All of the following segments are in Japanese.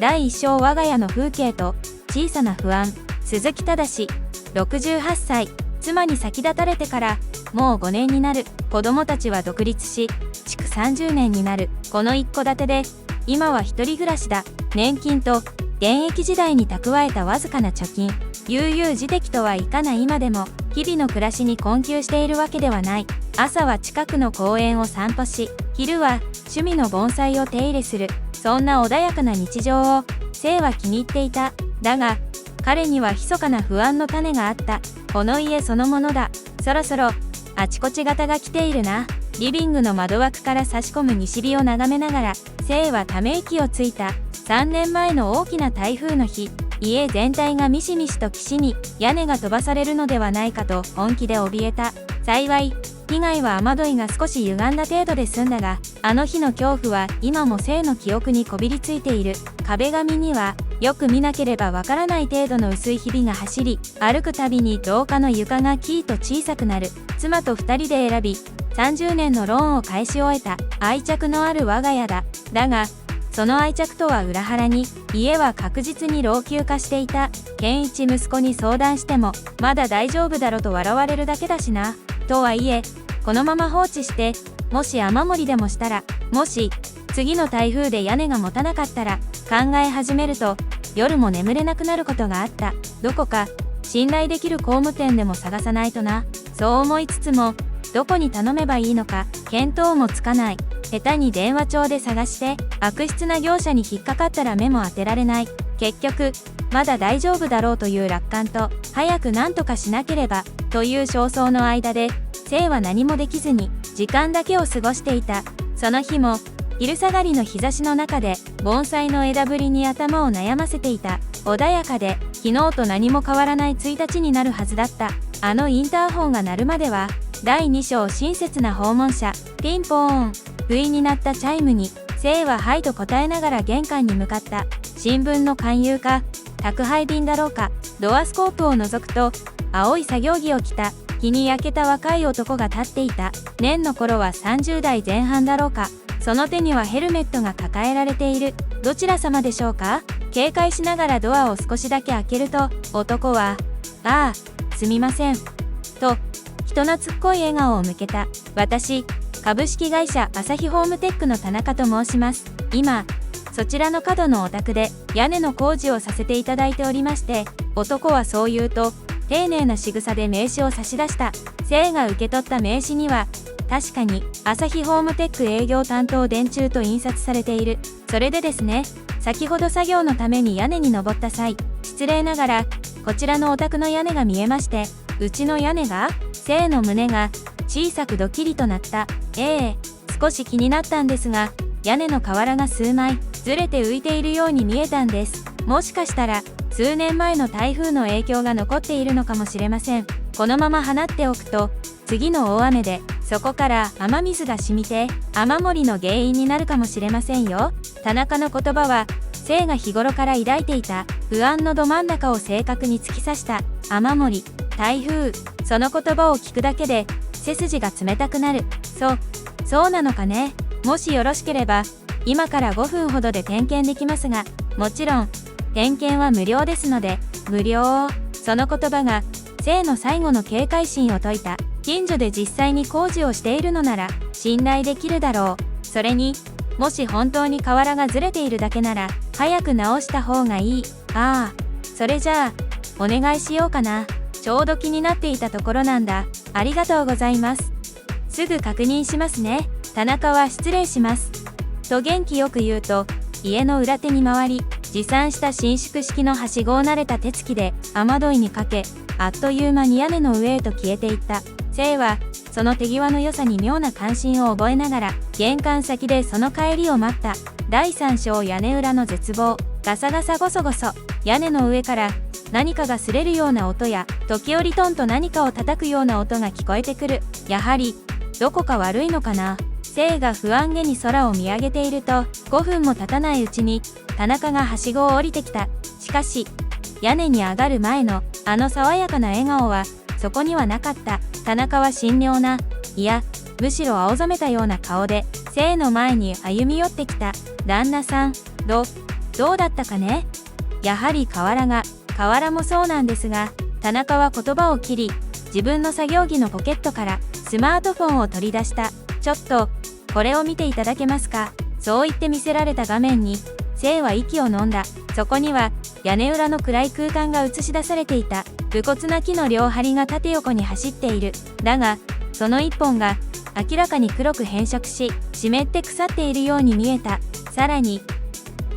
第一章我が家の風景と小さな不安。鈴木正68歳。妻に先立たれてからもう5年になる。子供たちは独立し、築30年になる。この一戸建てで今は一人暮らしだ。年金と現役時代に蓄えたわずかな貯金、悠々自適とはいかない今でも日々の暮らしに困窮しているわけではない。朝は近くの公園を散歩し、昼は趣味の盆栽を手入れする。そんな穏やかな日常を生は気に入っていた。だが彼には密かな不安の種があった。この家そのものだ。そろそろあちこちガタが来ているな。リビングの窓枠から差し込む西日を眺めながら生はため息をついた。3年前の大きな台風の日、家全体がミシミシと岸に屋根が飛ばされるのではないかと本気で怯えた。幸い被害は雨どいが少し歪んだ程度で済んだが、あの日の恐怖は今も生の記憶にこびりついている。壁紙にはよく見なければわからない程度の薄いひびが走り、歩くたびに廊下の床がキーと小さくなる。妻と2人で選び30年のローンを返し終えた愛着のある我が家だ。だがその愛着とは裏腹に家は確実に老朽化していた。健一息子に相談してもまだ大丈夫だろと笑われるだけだしな。とはいえこのまま放置してもし雨漏りでもしたら、もし次の台風で屋根が持たなかったら、考え始めると夜も眠れなくなることがあった。どこか信頼できる工務店でも探さないとな。そう思いつつもどこに頼めばいいのか見当もつかない。下手に電話帳で探して悪質な業者に引っかかったら目も当てられない。結局まだ大丈夫だろうという楽観と早く何とかしなければという焦燥の間で生は何もできずに時間だけを過ごしていた。その日も昼下がりの日差しの中で盆栽の枝ぶりに頭を悩ませていた。穏やかで昨日と何も変わらない1日になるはずだった。あのインターホンが鳴るまでは第2章親切な訪問者。ピンポーン。不意になったチャイムに生ははいと答えながら玄関に向かった。新聞の勧誘か宅配便だろうか。ドアスコープを覗くと青い作業着を着た日に焼けた若い男が立っていた。年の頃は30代前半だろうか。その手にはヘルメットが抱えられている。どちら様でしょうか。警戒しながらドアを少しだけ開けると男は「ああすみません」と人懐っこい笑顔を向けた。私株式会社朝日ホームテックの田中と申します。今そちらの角のお宅で屋根の工事をさせていただいておりまして。男はそう言うと丁寧な仕草で名刺を差し出した。生が受け取った名刺には確かに朝日ホームテック営業担当電柱と印刷されている。それでですね、先ほど作業のために屋根に登った際、失礼ながらこちらのお宅の屋根が見えまして。うちの屋根が？生の胸が小さくドキリとなった。少し気になったんですが、屋根の瓦が数枚ずれて浮いているように見えたんです。もしかしたら数年前の台風の影響が残っているのかもしれません。このまま放っておくと次の大雨でそこから雨水が染みて雨漏りの原因になるかもしれませんよ。田中の言葉は生が日頃から抱いていた不安のど真ん中を正確に突き刺した。雨漏り、台風、その言葉を聞くだけで背筋が冷たくなる。そうなのかね。もしよろしければ今から5分ほどで点検できますが、もちろん点検は無料ですので。無料。その言葉が生の最後の警戒心を解いた。近所で実際に工事をしているのなら信頼できるだろう。それにもし本当に瓦がずれているだけなら早く直した方がいい。それじゃあお願いしようかな。ちょうど気になっていたところなんだ。ありがとうございます。すぐ確認しますね。田中は失礼します。と元気よく言うと家の裏手に回り、持参した伸縮式のはしごを慣れた手つきで雨どいにかけ、あっという間に屋根の上へと消えていった。生はその手際の良さに妙な関心を覚えながら玄関先でその帰りを待った。第3章屋根裏の絶望。ガサガサゴソゴソ。屋根の上から何かが擦れるような音や時折トンと何かを叩くような音が聞こえてくる。やはりどこか悪いのかな。生が不安げに空を見上げていると5分も経たないうちに田中がはしごを降りてきた。しかし屋根に上がる前のあの爽やかな笑顔はそこにはなかった。田中は神妙な、いやむしろ青ざめたような顔で生の前に歩み寄ってきた。旦那さん、どうだったかね。やはり河原もそうなんですが、田中は言葉を切り、自分の作業着のポケットからスマートフォンを取り出した。ちょっと、これを見ていただけますか。そう言って見せられた画面に、生は息を飲んだ。そこには、屋根裏の暗い空間が映し出されていた。武骨な木の両梁が縦横に走っている。だが、その一本が、明らかに黒く変色し、湿って腐っているように見えた。さらに、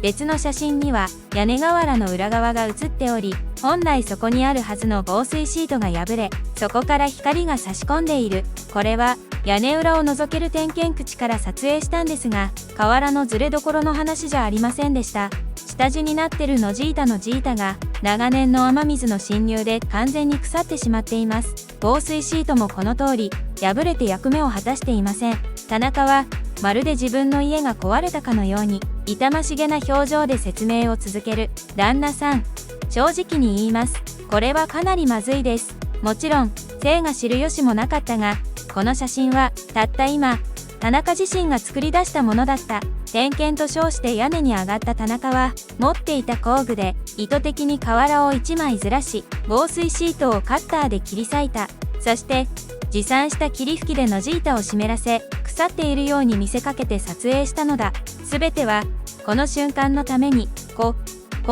別の写真には屋根瓦の裏側が写っており、本来そこにあるはずの防水シートが破れ、そこから光が差し込んでいる。これは屋根裏を覗ける点検口から撮影したんですが、瓦のずれどころの話じゃありませんでした。下地になってるノジータが長年の雨水の侵入で完全に腐ってしまっています。防水シートもこの通り破れて役目を果たしていません。田中はまるで自分の家が壊れたかのように痛ましげな表情で説明を続ける。旦那さん、正直に言います。これはかなりまずいです。もちろん生が知る由もなかったが、この写真はたった今田中自身が作り出したものだった。点検と称して屋根に上がった田中は持っていた工具で意図的に瓦を1枚ずらし、防水シートをカッターで切り裂いた。そして持参した霧吹きでノジータを湿らせ、腐っているように見せかけて撮影したのだ。すべてはこの瞬間のためにこ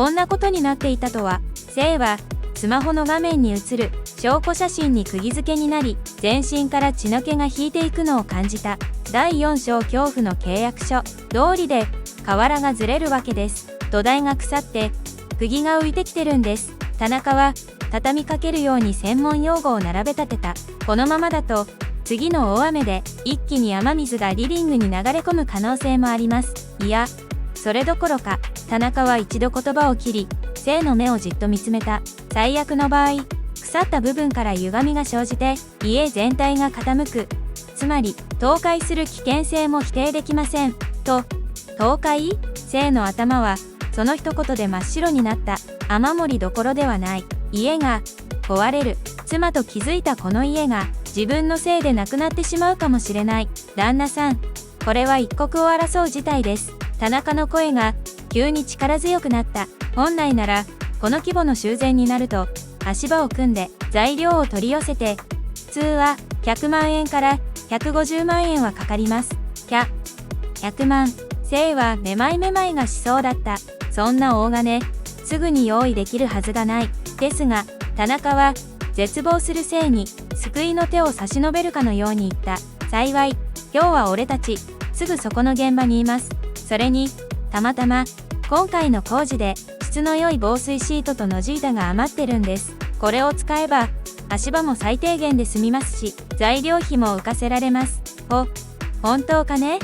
んなことになっていたとは。生はスマホの画面に映る証拠写真に釘付けになり、全身から血の気が引いていくのを感じた。第4章恐怖の契約書通りで瓦がずれるわけです。土台が腐って釘が浮いてきてるんです。田中は畳みかけるように専門用語を並べ立てた。このままだと次の大雨で一気に雨水がリビングに流れ込む可能性もあります。いや、それどころか田中は一度言葉を切り、生の目をじっと見つめた。最悪の場合、腐った部分から歪みが生じて家全体が傾く。つまり倒壊する危険性も否定できません。と、倒壊？生の頭はその一言で真っ白になった。雨漏りどころではない。家が壊れる。妻と気づいたこの家が自分のせいでなくなってしまうかもしれない。旦那さん、これは一刻を争う事態です。田中の声が急に力強くなった。本来ならこの規模の修繕になると足場を組んで材料を取り寄せて、普通は100万円から150万円はかかります。100万。生はめまいがしそうだった。そんな大金すぐに用意できるはずがない。ですが田中は絶望する生に救いの手を差し伸べるかのように言った。幸い今日は俺たちすぐそこの現場にいます。それにたまたま今回の工事で質の良い防水シートとノジータが余ってるんです。これを使えば足場も最低限で済みますし、材料費も浮かせられます。本当かね？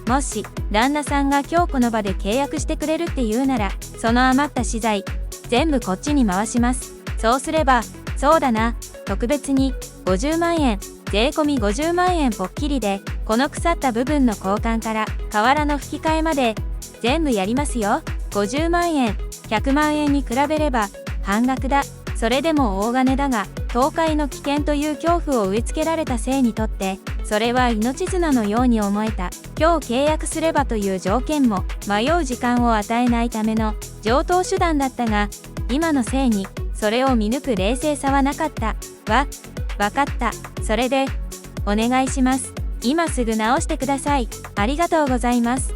もし旦那さんが今日この場で契約してくれるって言うなら、その余った資材全部こっちに回します。そうすれば、そうだな、特別に50万円、税込み50万円ぽっきりで、この腐った部分の交換から瓦の吹き替えまで全部やりますよ。50万円、100万円に比べれば半額だ。それでも大金だが、倒壊の危険という恐怖を植え付けられた生にとって、それは命綱のように思えた。今日契約すればという条件も迷う時間を与えないための常套手段だったが、今の生にそれを見抜く冷静さはなかった。わかった。それでお願いします。今すぐ直してください。ありがとうございます。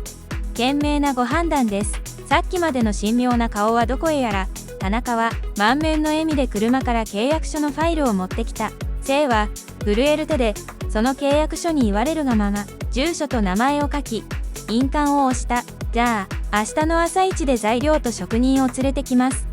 賢明なご判断です。さっきまでの神妙な顔はどこへやら。田中は満面の笑みで車から契約書のファイルを持ってきた。生は震える手でその契約書に言われるがまま住所と名前を書き、印鑑を押した。じゃあ明日の朝一で材料と職人を連れてきます。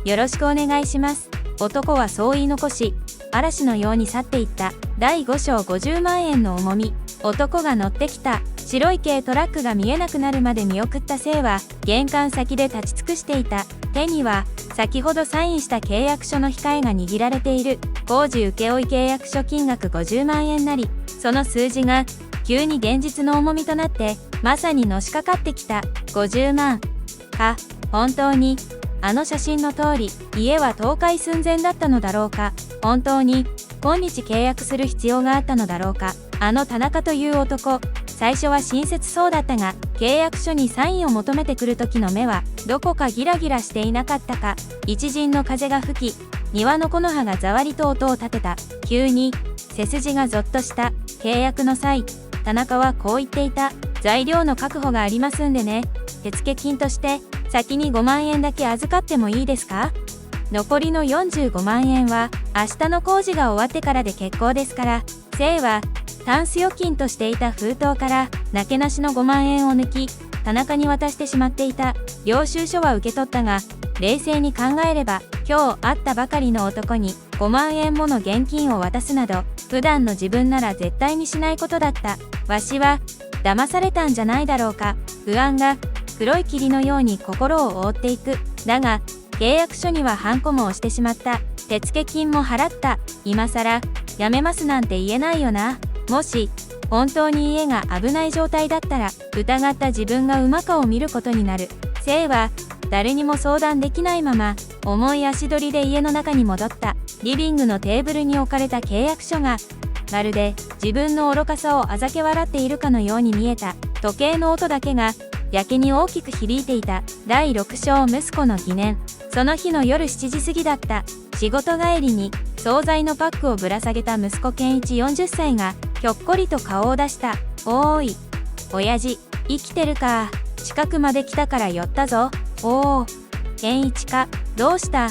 よろしくお願いします。男はそう言い残し、嵐のように去っていった。第5章50万円の重み。男が乗ってきた白い軽トラックが見えなくなるまで見送った生は玄関先で立ち尽くしていた。手には先ほどサインした契約書の控えが握られている。工事請負契約書金額50万円なり、その数字が急に現実の重みとなってまさにのしかかってきた。50万か、本当にあの写真の通り家は倒壊寸前だったのだろうか。本当に今日契約する必要があったのだろうか。あの田中という男、最初は親切そうだったが、契約書にサインを求めてくる時の目はどこかギラギラしていなかったか。一陣の風が吹き、庭の木の葉がざわりと音を立てた。急に背筋がゾッとした。契約の際、田中はこう言っていた。材料の確保がありますんでね。手付金として先に5万円だけ預かってもいいですか？残りの45万円は明日の工事が終わってからで結構ですから。姓はタンス預金としていた封筒からなけなしの5万円を抜き、田中に渡してしまっていた。領収書は受け取ったが、冷静に考えれば今日会ったばかりの男に5万円もの現金を渡すなど、普段の自分なら絶対にしないことだった。わしは騙されたんじゃないだろうか。不安が黒い霧のように心を覆っていく。だが契約書にはハンコも押してしまった。手付金も払った。今さらやめますなんて言えないよな。もし本当に家が危ない状態だったら、疑った自分が馬鹿を見ることになる。姓は誰にも相談できないまま重い足取りで家の中に戻った。リビングのテーブルに置かれた契約書がまるで自分の愚かさをあざけ笑っているかのように見えた。時計の音だけがやけに大きく響いていた。第6章息子の疑念。その日の夜7時過ぎだった。仕事帰りに惣菜のパックをぶら下げた息子健一40歳がひょっこりと顔を出した。おーい、親父、生きてるか。近くまで来たから寄ったぞ。おお、健一か。どうした？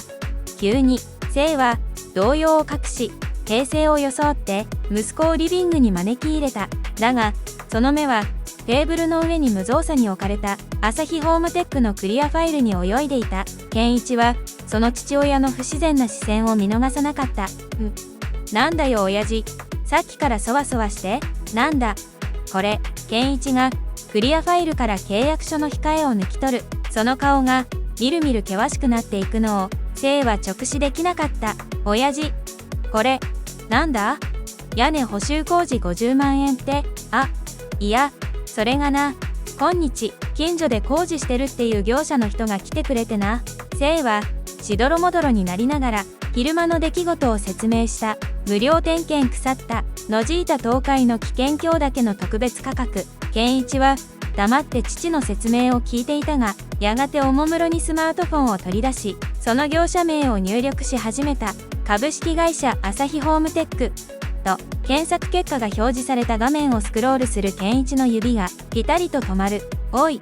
急に、姓は動揺を隠し、平静を装って息子をリビングに招き入れた。だが、その目はテーブルの上に無造作に置かれた朝日ホームテックのクリアファイルに泳いでいた。健一はその父親の不自然な視線を見逃さなかった。なんだよ親父、さっきからそわそわして。なんだこれ。健一がクリアファイルから契約書の控えを抜き取る。その顔がみるみる険しくなっていくのを姓は直視できなかった。親父、これなんだ？屋根補修工事50万円って。あ、いや、それがな、今日近所で工事してるっていう業者の人が来てくれてな。姓はしどろもどろになりながら昼間の出来事を説明した。無料点検腐った野地板倒壊の危険橋だけの特別価格。健一は黙って父の説明を聞いていたが、やがておもむろにスマートフォンを取り出し、その業者名を入力し始めた。株式会社朝日ホームテックと検索結果が表示された画面をスクロールする健一の指がピタリと止まる。おい、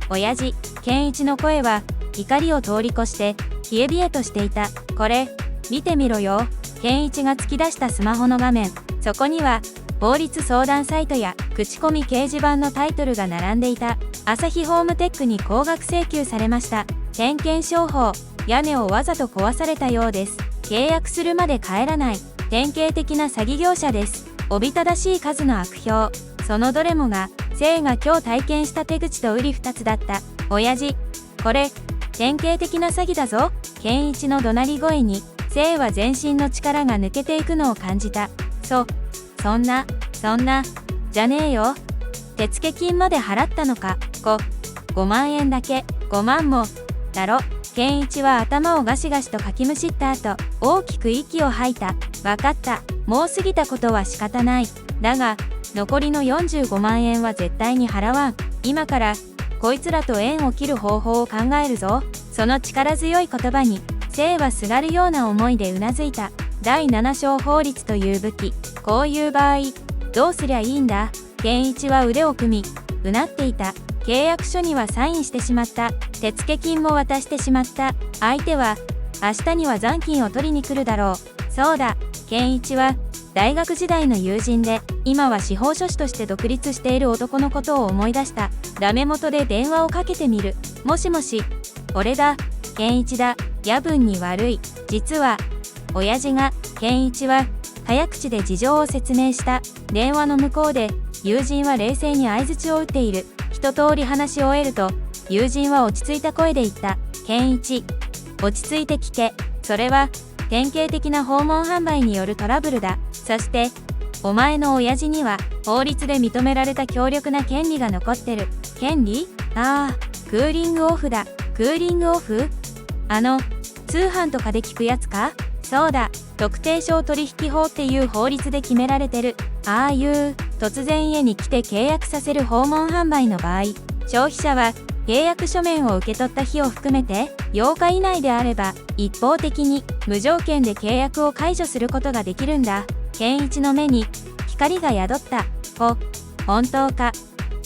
親父。健一の声は怒りを通り越して冷え冷えとしていた。これ見てみろよ。健一が突き出したスマホの画面。そこには法律相談サイトや口コミ掲示板のタイトルが並んでいた。朝日ホームテックに高額請求されました。点検商法。屋根をわざと壊されたようです。契約するまで帰らない。典型的な詐欺業者です。おびただしい数の悪評。そのどれもが姓が今日体験した手口と瓜二つだった。親父、これ典型的な詐欺だぞ。健一の怒鳴り声に姓は全身の力が抜けていくのを感じた。そんなじゃねえよ。手付金まで払ったのか。5万円だけ。5万もだろ。健一は頭をガシガシとかきむしった後、大きく息を吐いた。わかった。もう過ぎたことは仕方ない。だが残りの45万円は絶対に払わん。今からこいつらと縁を切る方法を考えるぞ。その力強い言葉に姓はすがるような思いでうなずいた。第7章法律という武器。こういう場合どうすりゃいいんだ。健一は腕を組みうなっていた。契約書にはサインしてしまった。手付金も渡してしまった。相手は明日には残金を取りに来るだろう。そうだ。健一は大学時代の友人で、今は司法書士として独立している男のことを思い出した。ダメ元で電話をかけてみる。もしもし、俺だ。健一だ。夜分に悪い。実は親父が。健一は早口で事情を説明した。電話の向こうで友人は冷静に相槌を打っている。一通り話し終えると友人は落ち着いた声で言った。健一、落ち着いて聞け。それは典型的な訪問販売によるトラブルだ。そしてお前の親父には法律で認められた強力な権利が残ってる。権利？ああ、クーリングオフだ。クーリングオフ？通販とかで聞くやつか？そうだ。特定商取引法っていう法律で決められてる。ああいう突然家に来て契約させる訪問販売の場合、消費者は契約書面を受け取った日を含めて8日以内であれば一方的に無条件で契約を解除することができるんだ。健一の目に光が宿った。本当か。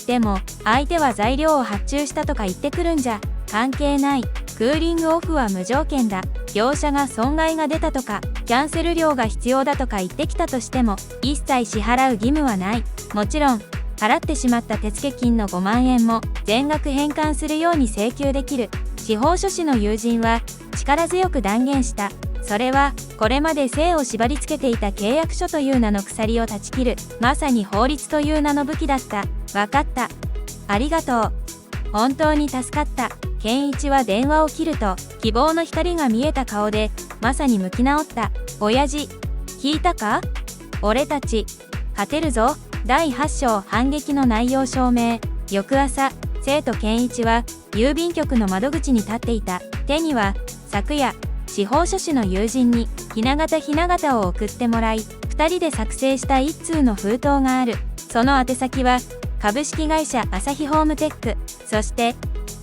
でも相手は材料を発注したとか言ってくるんじゃ。関係ない。クーリングオフは無条件だ。業者が損害が出たとかキャンセル料が必要だとか言ってきたとしても一切支払う義務はない。もちろん払ってしまった手付金の5万円も全額返還するように請求できる。司法書士の友人は力強く断言した。それはこれまで性を縛り付けていた契約書という名の鎖を断ち切る、まさに法律という名の武器だった。わかった。ありがとう。本当に助かった。健一は電話を切ると希望の光が見えた顔でまさに向き直った。親父、聞いたか？俺たち勝てるぞ。第8章反撃の内容証明。翌朝、生徒健一は郵便局の窓口に立っていた。手には昨夜司法書士の友人にひな形を送ってもらい、2人で作成した1通の封筒がある。その宛先は株式会社朝日ホームテック。そして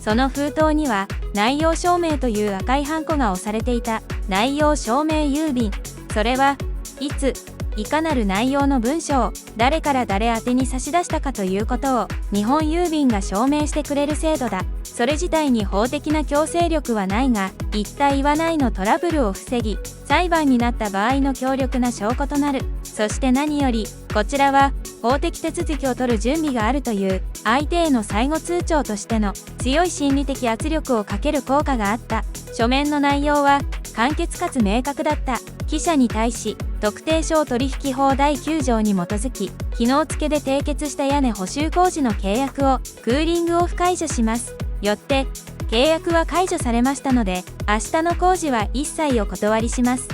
その封筒には内容証明という赤いハンコが押されていた。内容証明郵便。それはいついかなる内容の文書を誰から誰宛てに差し出したかということを日本郵便が証明してくれる制度だ。それ自体に法的な強制力はないが、言った言わないのトラブルを防ぎ、裁判になった場合の強力な証拠となる。そして何よりこちらは法的手続きを取る準備があるという相手への最後通牒としての強い心理的圧力をかける効果があった。書面の内容は簡潔かつ明確だった。記者に対し特定商取引法第9条に基づき昨日付で締結した屋根補修工事の契約をクーリングオフ解除します。よって契約は解除されましたので明日の工事は一切お断りします。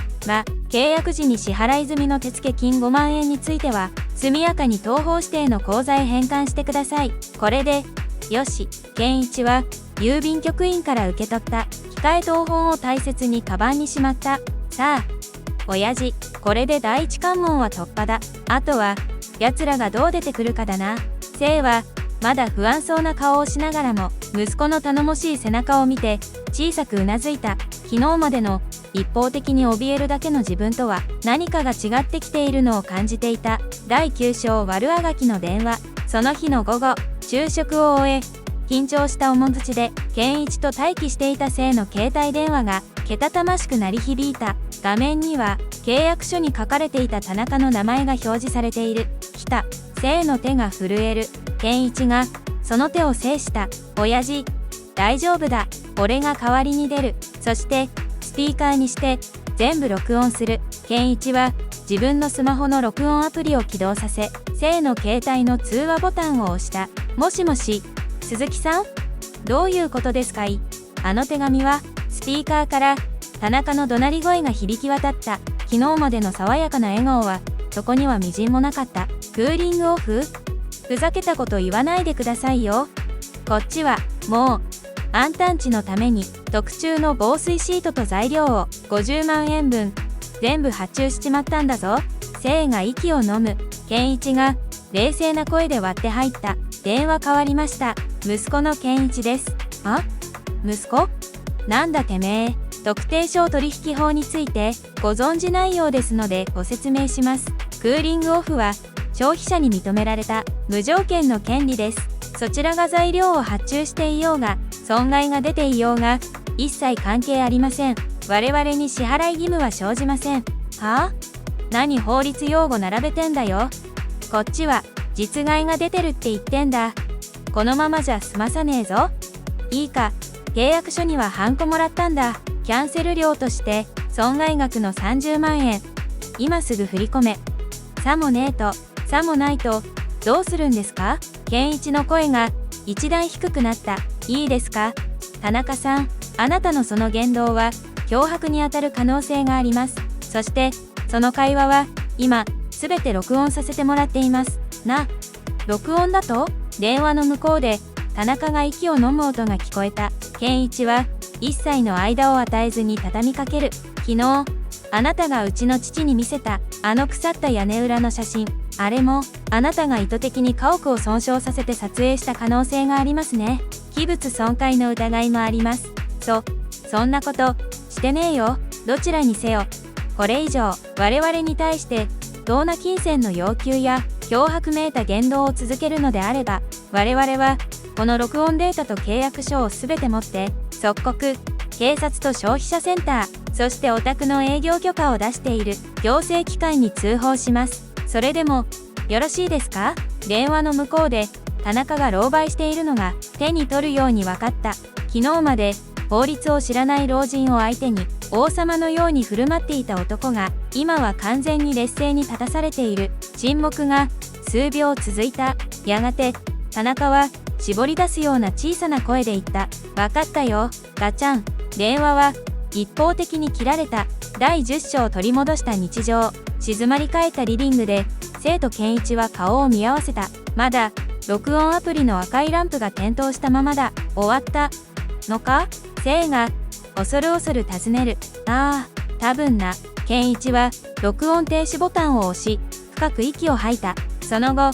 契約時に支払い済みの手付金5万円については速やかに東方指定の口座へ返還してください。これでよし。健一は郵便局員から受け取った控え謄本を大切にカバンにしまった。さあ親父、これで第一関門は突破だ。あとは奴らがどう出てくるかだな。生はまだ不安そうな顔をしながらも息子の頼もしい背中を見て小さくうなずいた。昨日までの一方的に怯えるだけの自分とは何かが違ってきているのを感じていた。第9章悪あがきの電話。その日の午後、昼食を終え緊張した面持ちで健一と待機していた生の携帯電話がけたたましく鳴り響いた。画面には契約書に書かれていた田中の名前が表示されている。来た。生の手が震える。健一がその手を制した。親父、大丈夫だ。俺が代わりに出る。そしてスピーカーにして全部録音する。健一は自分のスマホの録音アプリを起動させ生の携帯の通話ボタンを押した。もしもし、鈴木さん？どういうことですかい？あの手紙は？スピーカーから田中の怒鳴り声が響き渡った。昨日までの爽やかな笑顔はそこにはみじんもなかった。クーリングオフ？ふざけたこと言わないでくださいよ。こっちはもうあんたんちのために特注の防水シートと材料を50万円分全部発注しちまったんだぞ。生が息を飲む。健一が冷静な声で割って入った。電話変わりました。息子の健一です。あ？息子？なんだてめえ。特定商取引法についてご存じないようですのでご説明します。クーリングオフは消費者に認められた無条件の権利です。そちらが材料を発注していようが損害が出ていようが一切関係ありません。我々に支払い義務は生じません。はあ？何法律用語並べてんだよ。こっちは実害が出てるって言ってんだ。このままじゃ済まさねえぞ。いいか、契約書にはハンコもらったんだ。キャンセル料として損害額の30万円。今すぐ振り込め。さもねえと、さもないと、どうするんですか？健一の声が一段低くなった。いいですか？田中さん、あなたのその言動は脅迫にあたる可能性があります。そして、その会話は今、すべて録音させてもらっています。録音だと？電話の向こうで田中が息を飲む音が聞こえた。健一は一切の間を与えずに畳みかける。昨日あなたがうちの父に見せたあの腐った屋根裏の写真、あれもあなたが意図的に家屋を損傷させて撮影した可能性がありますね。器物損壊の疑いもあります。そんなことしてねえよ。どちらにせよこれ以上我々に対して不当な金銭の要求や脅迫めいた言動を続けるのであれば、我々はこの録音データと契約書をすべて持って即刻警察と消費者センター、そしてお宅の営業許可を出している行政機関に通報します。それでもよろしいですか？電話の向こうで田中が狼狽しているのが手に取るように分かった。昨日まで法律を知らない老人を相手に王様のように振る舞っていた男が今は完全に劣勢に立たされている。沈黙が数秒続いた。やがて田中は絞り出すような小さな声で言った。分かったよ、ガチャン。電話は一方的に切られた。第10章取り戻した日常。静まり返ったリビングで生徒健一は顔を見合わせた。まだ録音アプリの赤いランプが点灯したままだ。終わったのか？生が恐る恐る尋ねる。ああ、多分な。健一は録音停止ボタンを押し深く息を吐いた。その後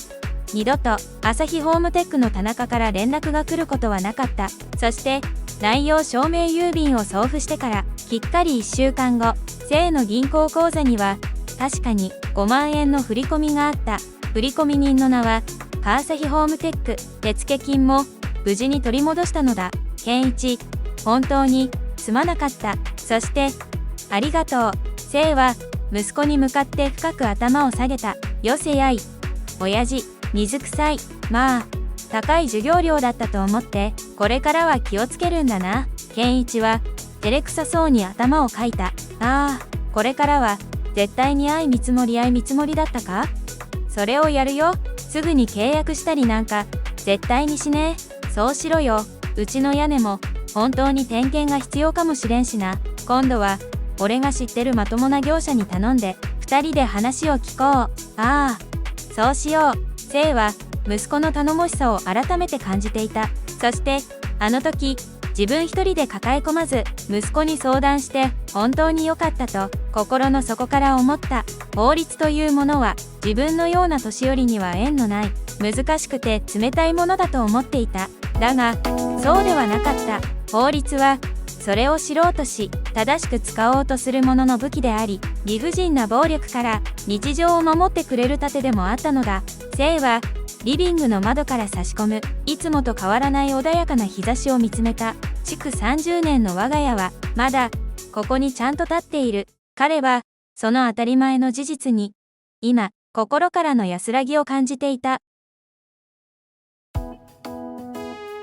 二度と朝日ホームテックの田中から連絡が来ることはなかった。そして内容証明郵便を送付してからきっかり1週間後、生の銀行口座には確かに5万円の振り込みがあった。振込人の名は川崎ホームテック。手付金も無事に取り戻したのだ。健一、本当にすまなかった。そしてありがとう。生は息子に向かって深く頭を下げた。よせやい親父、水臭い。まあ高い授業料だったと思ってこれからは気をつけるんだな。健一は照れくさそうに頭をかいた。ああ、これからは絶対に相見積もりだったか？それをやるよ。すぐに契約したりなんか絶対にしねえ。そうしろよ。うちの屋根も本当に点検が必要かもしれんしな。今度は俺が知ってるまともな業者に頼んで2人で話を聞こう。ああ、そうしよう。生は息子の頼もしさを改めて感じていた。そしてあの時自分一人で抱え込まず息子に相談して本当に良かったと心の底から思った。法律というものは自分のような年寄りには縁のない難しくて冷たいものだと思っていた。だがそうではなかった。法律はそれを知ろうとし正しく使おうとする者の武器であり、理不尽な暴力から日常を守ってくれる盾でもあったのだ。生はリビングの窓から差し込むいつもと変わらない穏やかな日差しを見つめた。築30年の我が家はまだここにちゃんと立っている。彼はその当たり前の事実に今心からの安らぎを感じていた。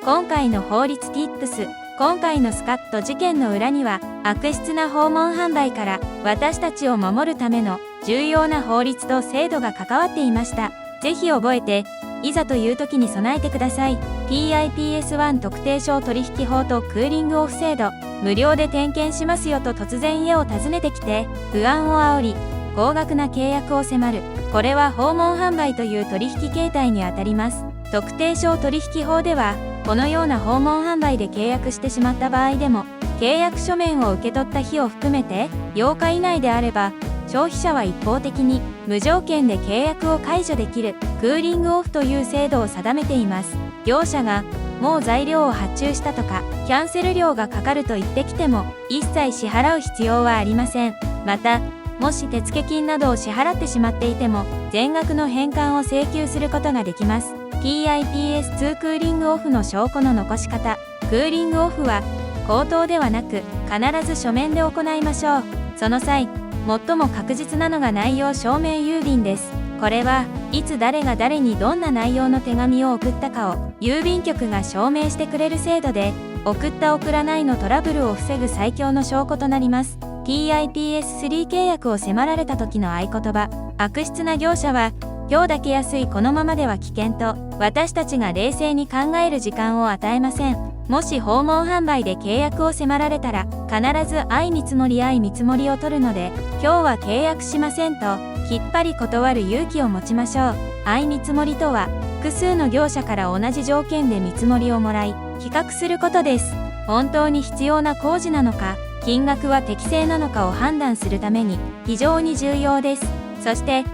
今回の法律 Tips。今回のスカット事件の裏には悪質な訪問販売から私たちを守るための重要な法律と制度が関わっていました。ぜひ覚えていざという時に備えてください。 TIPS1 特定商取引法とクーリングオフ制度、無料で点検しますよと突然家を訪ねてきて不安を煽り高額な契約を迫る。これは訪問販売という取引形態にあたります。特定商取引法ではこのような訪問販売で契約してしまった場合でも契約書面を受け取った日を含めて8日以内であれば消費者は一方的に無条件で契約を解除できるクーリングオフという制度を定めています。業者がもう材料を発注したとかキャンセル料がかかると言ってきても一切支払う必要はありません。またもし手付金などを支払ってしまっていても全額の返還を請求することができます。 TIPS2 クーリングオフの証拠の残し方。クーリングオフは口頭ではなく必ず書面で行いましょう。その際最も確実なのが内容証明郵便です。これはいつ誰が誰にどんな内容の手紙を送ったかを郵便局が証明してくれる制度で、送った送らないのトラブルを防ぐ最強の証拠となります。 TIPS3 契約を迫られた時の合言葉。悪質な業者は今日だけ安いこのままでは危険と私たちが冷静に考える時間を与えません。もし訪問販売で契約を迫られたら必ず相見積もりを取るので今日は契約しませんときっぱり断る勇気を持ちましょう。相見積もりとは複数の業者から同じ条件で見積もりをもらい比較することです。本当に必要な工事なのか金額は適正なのかを判断するために非常に重要です。そして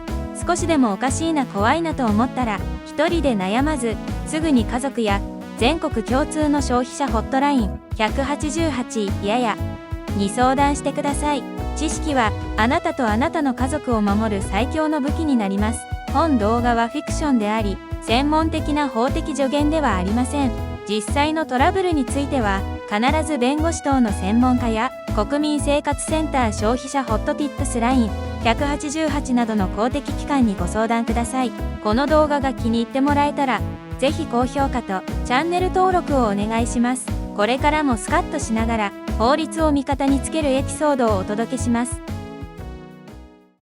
少しでもおかしいな怖いなと思ったら一人で悩まずすぐに家族や全国共通の消費者ホットライン188やに相談してください。知識はあなたとあなたの家族を守る最強の武器になります。本動画はフィクションであり、専門的な法的助言ではありません。実際のトラブルについては、必ず弁護士等の専門家や国民生活センター消費者ホットティップスライン188などの公的機関にご相談ください。この動画が気に入ってもらえたら、ぜひ高評価とチャンネル登録をお願いします。これからもスカッとしながら法律を味方につけるエピソードをお届けします。